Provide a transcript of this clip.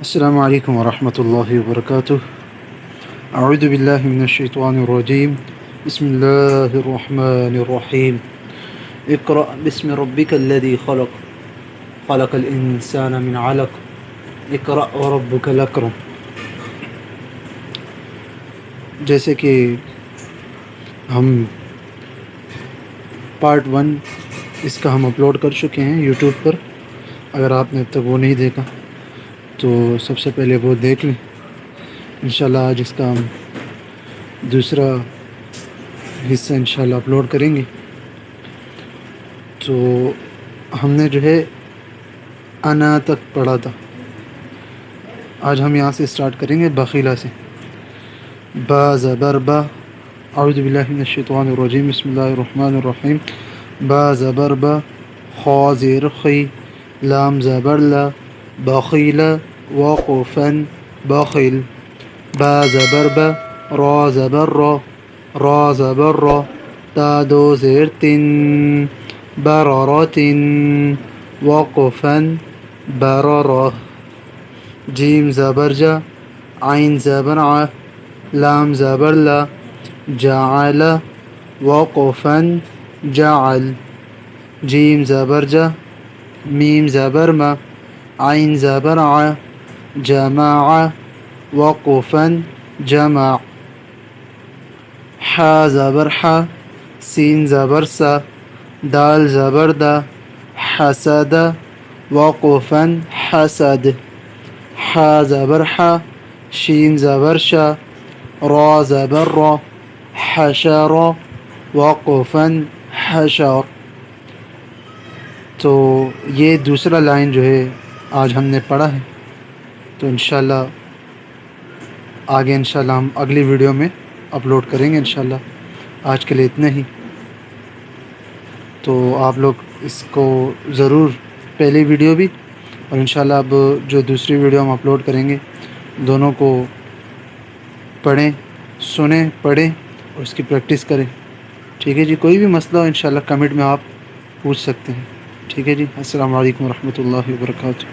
السلام علیکم ورحمۃ اللہ وبرکاتہ۔ اعوذ باللہ من الشیطان الرجیم، بسم اللہ الرحمن الرحیم۔ اقرأ بسم ربک الذی خلق، خلق الانسان من علق، اقرأ وربک الاکرم۔ جیسے کہ ہم پارٹ 1 اس کا ہم اپلوڈ کر چکے ہیں یوٹیوب پر، اگر آپ نے اب تک وہ نہیں دیکھا تو سب سے پہلے وہ دیکھ لیں۔ انشاءاللہ آج اس کا ہم دوسرا حصہ انشاءاللہ اپلوڈ کریں گے۔ تو ہم نے جو ہے انا تک پڑھا تھا، آج ہم یہاں سے سٹارٹ کریں گے بخیلہ سے۔ با زبر با، اعوذ باللہ من الشیطان الرجیم، بسم اللہ الرحمن الرحیم۔ با زبر با، خا زیر خی، لام زبر لا، بخیل وقفا بخیل۔ با زبر با، را زبر را، را زبر را، تا دو زیر تن، بررت وقفا بررہ۔ جیم زبر جا، عین زبر ع، لام زبر لا، جعل وقفا جعل۔ جیم زبر جا، میم زبر ما، عین زبر ع، جمع وقفا جمع۔ ح زبر ح، سین زبر سا، دال زبر دا، حسد وقفا حسد۔ ح زبر ح، شین زبر شا، را زبر را، حشر وقفا حشر۔ تو یہ دوسرا لائن جو ہے آج ہم نے پڑھا ہے، تو انشاءاللہ آگے انشاءاللہ ہم اگلی ویڈیو میں اپلوڈ کریں گے انشاءاللہ۔ آج کے لیے اتنا ہی۔ تو آپ لوگ اس کو ضرور، پہلی ویڈیو بھی اور انشاءاللہ اب جو دوسری ویڈیو ہم اپلوڈ کریں گے، دونوں کو پڑھیں، سنیں، پڑھیں اور اس کی پریکٹس کریں۔ ٹھیک ہے جی، کوئی بھی مسئلہ ہو انشاءاللہ کمنٹ میں آپ پوچھ سکتے ہیں۔ ٹھیک ہے جی، السلام علیکم ورحمۃ اللہ وبرکاتہ۔